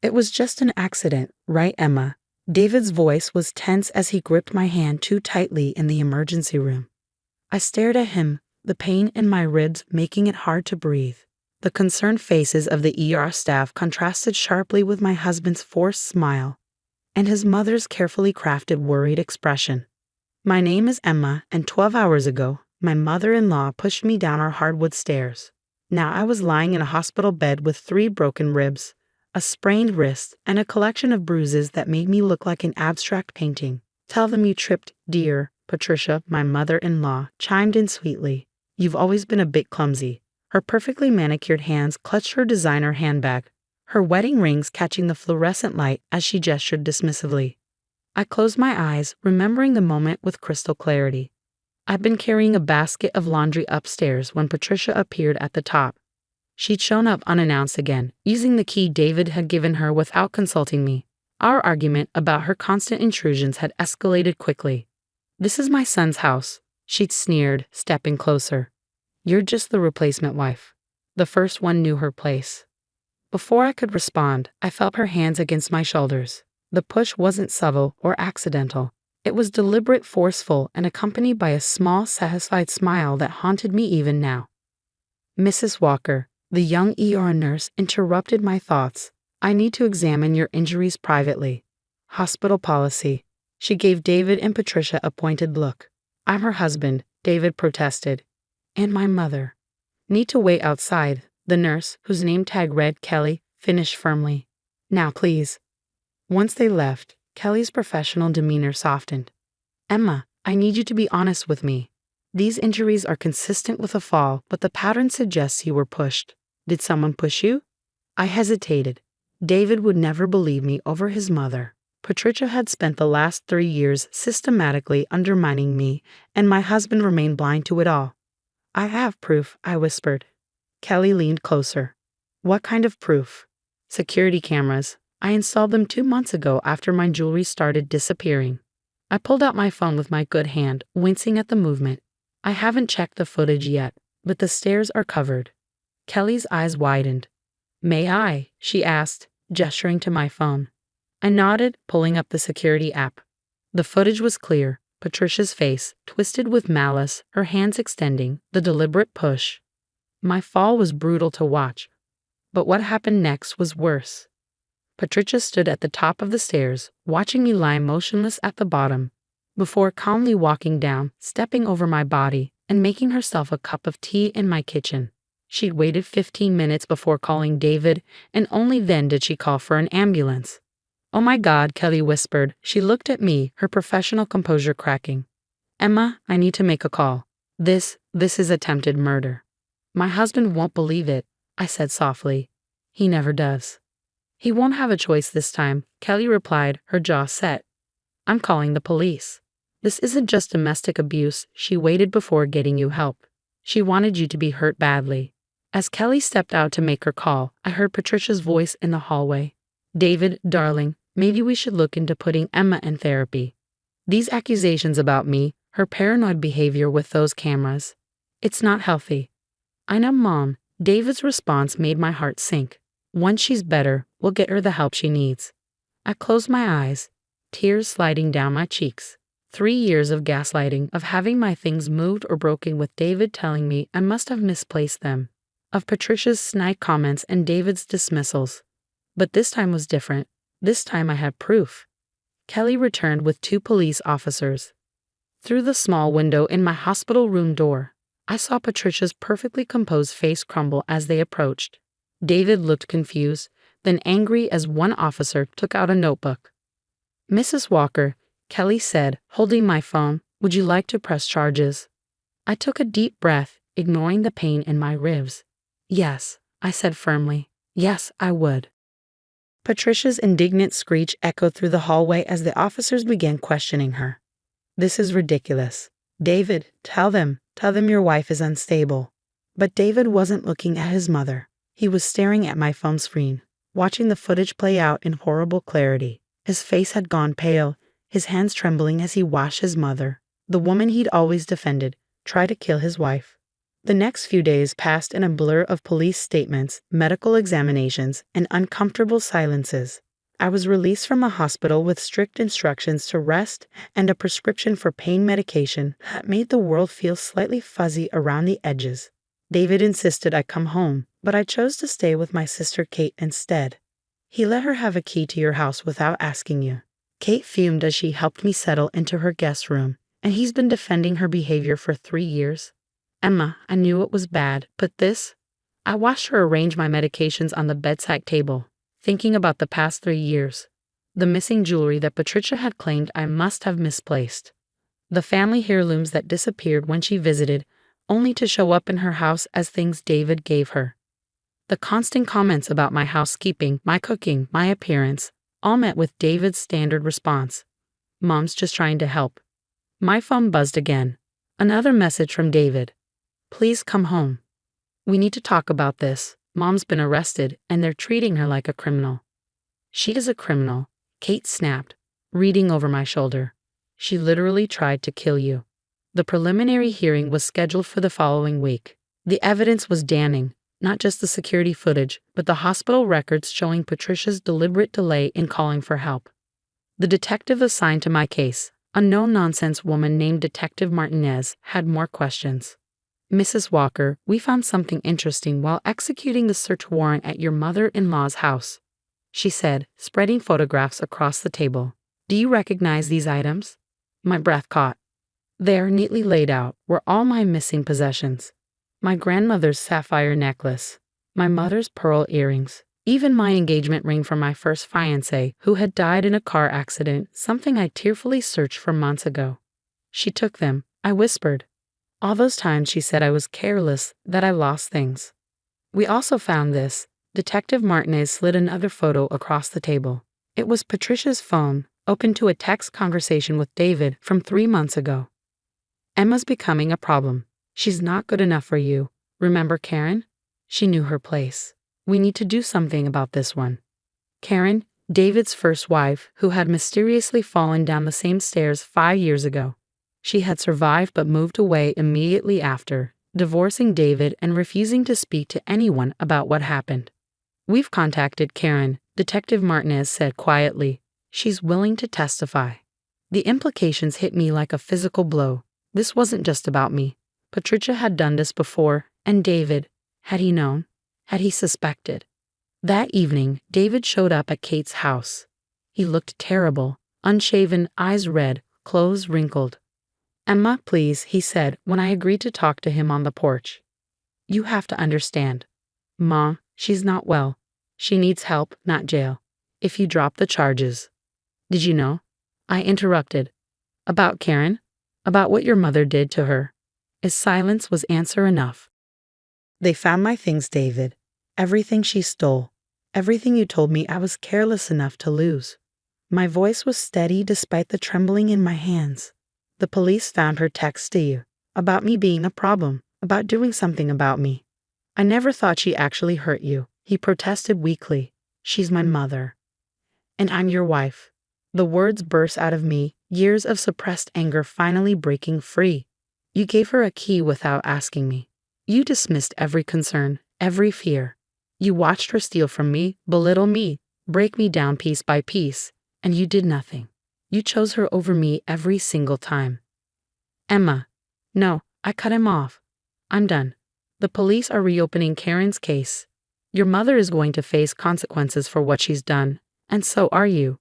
It was just an accident, right, Emma? David's voice was tense as he gripped my hand too tightly in the emergency room. I stared at him, the pain in my ribs making it hard to breathe. The concerned faces of the ER staff contrasted sharply with my husband's forced smile and his mother's carefully crafted worried expression. My name is Emma, and 12 hours ago, my mother-in-law pushed me down our hardwood stairs. Now I was lying in a hospital bed with 3 broken ribs, a sprained wrist, and a collection of bruises that made me look like an abstract painting. Tell them you tripped, dear. Patricia, my mother-in-law, chimed in sweetly. You've always been a bit clumsy. Her perfectly manicured hands clutched her designer handbag, her wedding rings catching the fluorescent light as she gestured dismissively. I closed my eyes, remembering the moment with crystal clarity. I'd been carrying a basket of laundry upstairs when Patricia appeared at the top. She'd shown up unannounced again, using the key David had given her without consulting me. Our argument about her constant intrusions had escalated quickly. This is my son's house, she'd sneered, stepping closer. You're just the replacement wife. The first one knew her place. Before I could respond, I felt her hands against my shoulders. The push wasn't subtle or accidental. It was deliberate, forceful, and accompanied by a small, satisfied smile that haunted me even now. Mrs. Walker, the young ER nurse, interrupted my thoughts. I need to examine your injuries privately. Hospital policy. She gave David and Patricia a pointed look. I'm her husband, David protested. And my mother. Need to wait outside, the nurse, whose name tag read Kelly, finished firmly. Now please. Once they left, Kelly's professional demeanor softened. Emma, I need you to be honest with me. These injuries are consistent with a fall, but the pattern suggests you were pushed. Did someone push you? I hesitated. David would never believe me over his mother. Patricia had spent the last 3 years systematically undermining me, and my husband remained blind to it all. I have proof, I whispered. Kelly leaned closer. What kind of proof? Security cameras. I installed them 2 months ago after my jewelry started disappearing. I pulled out my phone with my good hand, wincing at the movement. I haven't checked the footage yet, but the stairs are covered. Kelly's eyes widened. May I? She asked, gesturing to my phone. I nodded, pulling up the security app. The footage was clear. Patricia's face, twisted with malice, her hands extending, the deliberate push. My fall was brutal to watch. But what happened next was worse. Patricia stood at the top of the stairs, watching me lie motionless at the bottom, before calmly walking down, stepping over my body, and making herself a cup of tea in my kitchen. She'd waited 15 minutes before calling David, and only then did she call for an ambulance. Oh my God, Kelly whispered. She looked at me, her professional composure cracking. Emma, I need to make a call. This is attempted murder. My husband won't believe it, I said softly. He never does. He won't have a choice this time, Kelly replied, her jaw set. I'm calling the police. This isn't just domestic abuse. She waited before getting you help. She wanted you to be hurt badly. As Kelly stepped out to make her call, I heard Patricia's voice in the hallway. David, darling, maybe we should look into putting Emma in therapy. These accusations about me, her paranoid behavior with those cameras, it's not healthy. I know, Mom. David's response made my heart sink. Once she's better, we'll get her the help she needs. I closed my eyes, tears sliding down my cheeks. 3 years of gaslighting, of having my things moved or broken with David telling me I must have misplaced them, of Patricia's snide comments and David's dismissals. But this time was different. This time I had proof. Kelly returned with 2 police officers. Through the small window in my hospital room door, I saw Patricia's perfectly composed face crumble as they approached. David looked confused, then angry as one officer took out a notebook. Mrs. Walker, Kelly said, holding my phone, would you like to press charges? I took a deep breath, ignoring the pain in my ribs. Yes, I said firmly. Yes, I would. Patricia's indignant screech echoed through the hallway as the officers began questioning her. This is ridiculous. David, tell them your wife is unstable. But David wasn't looking at his mother. He was staring at my phone screen, watching the footage play out in horrible clarity. His face had gone pale, his hands trembling as he watched his mother, the woman he'd always defended, try to kill his wife. The next few days passed in a blur of police statements, medical examinations, and uncomfortable silences. I was released from a hospital with strict instructions to rest and a prescription for pain medication that made the world feel slightly fuzzy around the edges. David insisted I come home, but I chose to stay with my sister Kate instead. He let her have a key to your house without asking you. Kate fumed as she helped me settle into her guest room, and he's been defending her behavior for 3 years. Emma, I knew it was bad, but this? I watched her arrange my medications on the bedside table, thinking about the past 3 years. The missing jewelry that Patricia had claimed I must have misplaced. The family heirlooms that disappeared when she visited, only to show up in her house as things David gave her. The constant comments about my housekeeping, my cooking, my appearance, all met with David's standard response. Mom's just trying to help. My phone buzzed again. Another message from David. Please come home. We need to talk about this. Mom's been arrested, and they're treating her like a criminal. She is a criminal, Kate snapped, reading over my shoulder. She literally tried to kill you. The preliminary hearing was scheduled for the following week. The evidence was damning, not just the security footage, but the hospital records showing Patricia's deliberate delay in calling for help. The detective assigned to my case, a no-nonsense woman named Detective Martinez, had more questions. Mrs. Walker, we found something interesting while executing the search warrant at your mother-in-law's house, she said, spreading photographs across the table. Do you recognize these items? My breath caught. There, neatly laid out, were all my missing possessions. My grandmother's sapphire necklace, my mother's pearl earrings, even my engagement ring from my first fiancé who had died in a car accident, something I tearfully searched for months ago. She took them, I whispered. All those times she said I was careless, that I lost things. We also found this. Detective Martinez slid another photo across the table. It was Patricia's phone, open to a text conversation with David from 3 months ago. Emma's becoming a problem. She's not good enough for you. Remember Karen? She knew her place. We need to do something about this one. Karen, David's first wife, who had mysteriously fallen down the same stairs 5 years ago. She had survived but moved away immediately after, divorcing David and refusing to speak to anyone about what happened. We've contacted Karen, Detective Martinez said quietly. She's willing to testify. The implications hit me like a physical blow. This wasn't just about me. Patricia had done this before, and David, had he known? Had he suspected? That evening, David showed up at Kate's house. He looked terrible, unshaven, eyes red, clothes wrinkled. Emma, please, he said when I agreed to talk to him on the porch. You have to understand. Mom, she's not well. She needs help, not jail. If you drop the charges. Did you know? I interrupted. About Karen? About what your mother did to her? His silence was answer enough. They found my things, David. Everything she stole. Everything you told me I was careless enough to lose. My voice was steady despite the trembling in my hands. The police found her text to you, about me being a problem, about doing something about me. I never thought she actually hurt you, he protested weakly. She's my mother. And I'm your wife. The words burst out of me, years of suppressed anger finally breaking free. You gave her a key without asking me. You dismissed every concern, every fear. You watched her steal from me, belittle me, break me down piece by piece, and you did nothing. You chose her over me every single time. Emma. No, I cut him off. I'm done. The police are reopening Karen's case. Your mother is going to face consequences for what she's done, and so are you.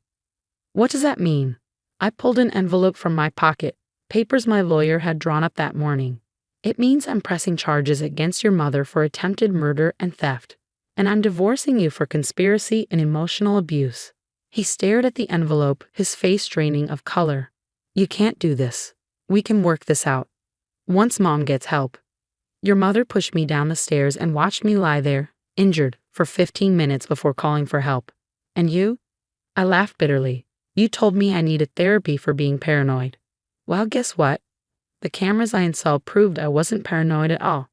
What does that mean? I pulled an envelope from my pocket, papers my lawyer had drawn up that morning. It means I'm pressing charges against your mother for attempted murder and theft, and I'm divorcing you for conspiracy and emotional abuse. He stared at the envelope, his face draining of color. You can't do this. We can work this out. Once Mom gets help. Your mother pushed me down the stairs and watched me lie there, injured, for 15 minutes before calling for help. And you? I laughed bitterly. You told me I needed therapy for being paranoid. Well, guess what? The cameras I installed proved I wasn't paranoid at all.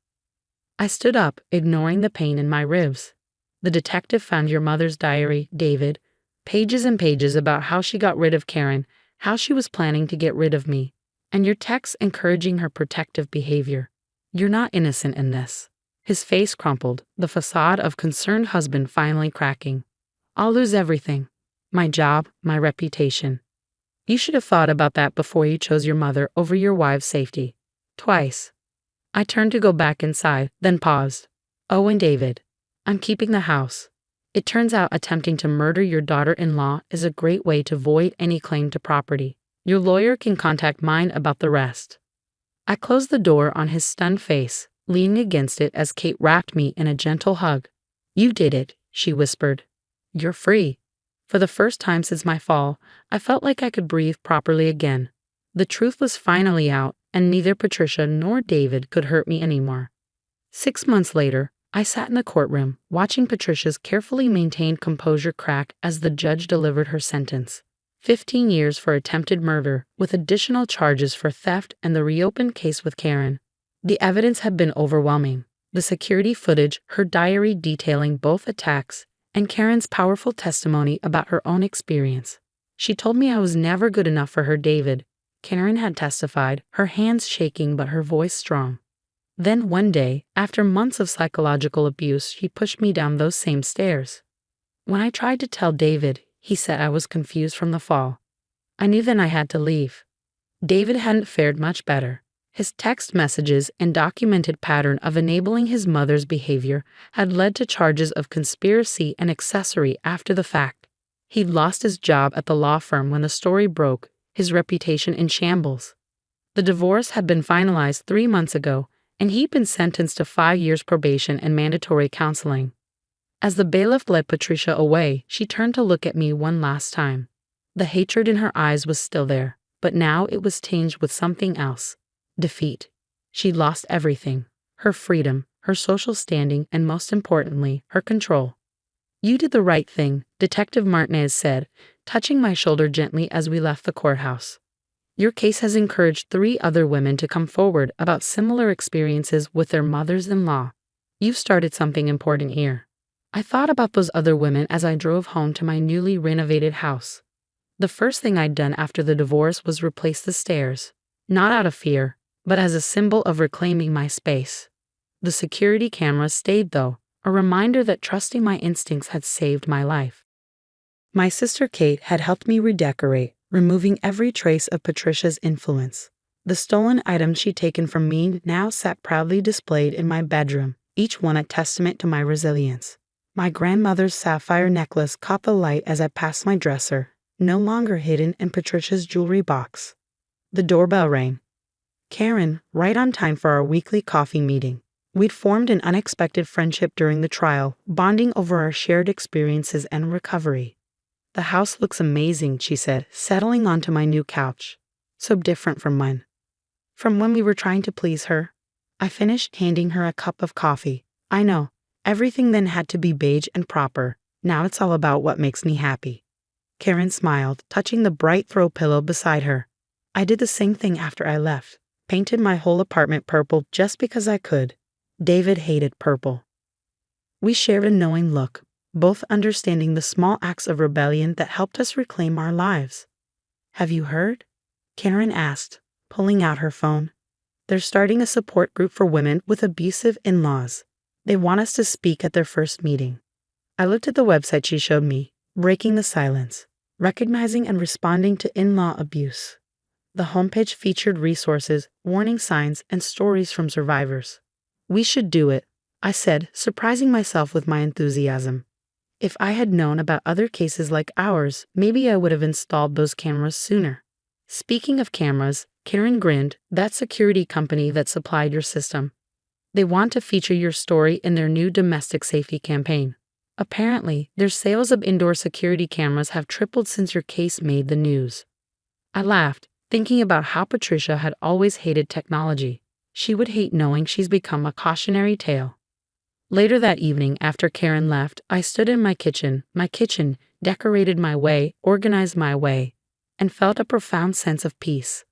I stood up, ignoring the pain in my ribs. The detective found your mother's diary, David. Pages and pages about how she got rid of Karen, how she was planning to get rid of me, and your texts encouraging her protective behavior. You're not innocent in this. His face crumpled, the facade of concerned husband finally cracking. I'll lose everything. My job, my reputation. You should have thought about that before you chose your mother over your wife's safety. Twice. I turned to go back inside, then paused. Oh, and David. I'm keeping the house. It turns out attempting to murder your daughter-in-law is a great way to void any claim to property. Your lawyer can contact mine about the rest. I closed the door on his stunned face, leaning against it as Kate wrapped me in a gentle hug. You did it, she whispered. You're free. For the first time since my fall, I felt like I could breathe properly again. The truth was finally out, and neither Patricia nor David could hurt me anymore. 6 months later, I sat in the courtroom, watching Patricia's carefully maintained composure crack as the judge delivered her sentence. 15 years for attempted murder, with additional charges for theft and the reopened case with Karen. The evidence had been overwhelming. The security footage, her diary detailing both attacks, and Karen's powerful testimony about her own experience. She told me I was never good enough for her David. Karen had testified, her hands shaking but her voice strong. Then one day, after months of psychological abuse, she pushed me down those same stairs. When I tried to tell David, he said I was confused from the fall. I knew then I had to leave. David hadn't fared much better. His text messages and documented pattern of enabling his mother's behavior had led to charges of conspiracy and accessory after the fact. He'd lost his job at the law firm when the story broke, his reputation in shambles. The divorce had been finalized 3 months ago, and he'd been sentenced to 5 years probation and mandatory counseling. As the bailiff led Patricia away, she turned to look at me one last time. The hatred in her eyes was still there, but now it was tinged with something else. Defeat. She'd lost everything. Her freedom, her social standing, and most importantly, her control. You did the right thing, Detective Martinez said, touching my shoulder gently as we left the courthouse. Your case has encouraged 3 other women to come forward about similar experiences with their mothers-in-law. You've started something important here. I thought about those other women as I drove home to my newly renovated house. The first thing I'd done after the divorce was replace the stairs, not out of fear, but as a symbol of reclaiming my space. The security cameras stayed though, a reminder that trusting my instincts had saved my life. My sister Kate had helped me redecorate, removing every trace of Patricia's influence. The stolen items she'd taken from me now sat proudly displayed in my bedroom, each one a testament to my resilience. My grandmother's sapphire necklace caught the light as I passed my dresser, no longer hidden in Patricia's jewelry box. The doorbell rang. Karen, right on time for our weekly coffee meeting. We'd formed an unexpected friendship during the trial, bonding over our shared experiences and recovery. The house looks amazing, she said, settling onto my new couch. So different from when we were trying to please her. I finished handing her a cup of coffee. I know, everything then had to be beige and proper. Now it's all about what makes me happy. Karen smiled, touching the bright throw pillow beside her. I did the same thing after I left. Painted my whole apartment purple just because I could. David hated purple. We shared a knowing look, both understanding the small acts of rebellion that helped us reclaim our lives. Have you heard? Karen asked, pulling out her phone. They're starting a support group for women with abusive in-laws. They want us to speak at their first meeting. I looked at the website she showed me, breaking the silence, recognizing and responding to in-law abuse. The homepage featured resources, warning signs, and stories from survivors. We should do it, I said, surprising myself with my enthusiasm. If I had known about other cases like ours, maybe I would have installed those cameras sooner. Speaking of cameras, Karen grinned, that security company that supplied your system. They want to feature your story in their new domestic safety campaign. Apparently, their sales of indoor security cameras have tripled since your case made the news. I laughed, thinking about how Patricia had always hated technology. She would hate knowing she's become a cautionary tale. Later that evening, after Karen left, I stood in my kitchen, decorated my way, organized my way, and felt a profound sense of peace.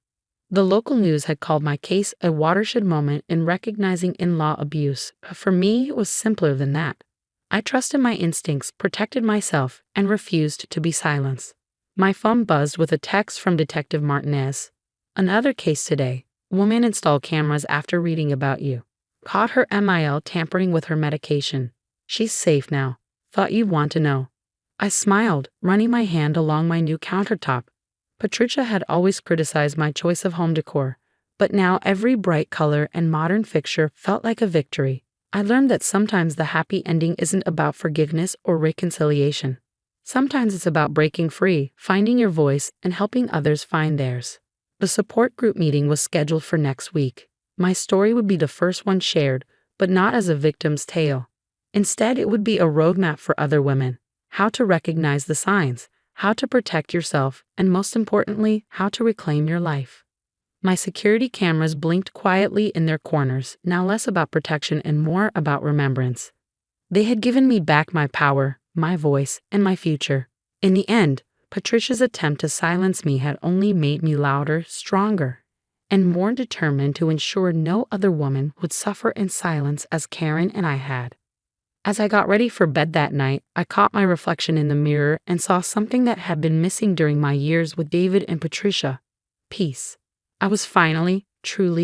The local news had called my case a watershed moment in recognizing in-law abuse, but for me it was simpler than that. I trusted my instincts, protected myself, and refused to be silenced. My phone buzzed with a text from Detective Martinez. Another case today. Woman installed cameras after reading about you. Caught her MIL tampering with her medication. She's safe now. Thought you'd want to know. I smiled, running my hand along my new countertop. Patricia had always criticized my choice of home decor, but now every bright color and modern fixture felt like a victory. I learned that sometimes the happy ending isn't about forgiveness or reconciliation. Sometimes it's about breaking free, finding your voice, and helping others find theirs. The support group meeting was scheduled for next week. My story would be the first one shared, but not as a victim's tale. Instead, it would be a roadmap for other women. How to recognize the signs, how to protect yourself, and most importantly, how to reclaim your life. My security cameras blinked quietly in their corners, now less about protection and more about remembrance. They had given me back my power, my voice, and my future. In the end, Patricia's attempt to silence me had only made me louder, stronger, and more determined to ensure no other woman would suffer in silence as Karen and I had. As I got ready for bed that night, I caught my reflection in the mirror and saw something that had been missing during my years with David and Patricia: peace. I was finally, truly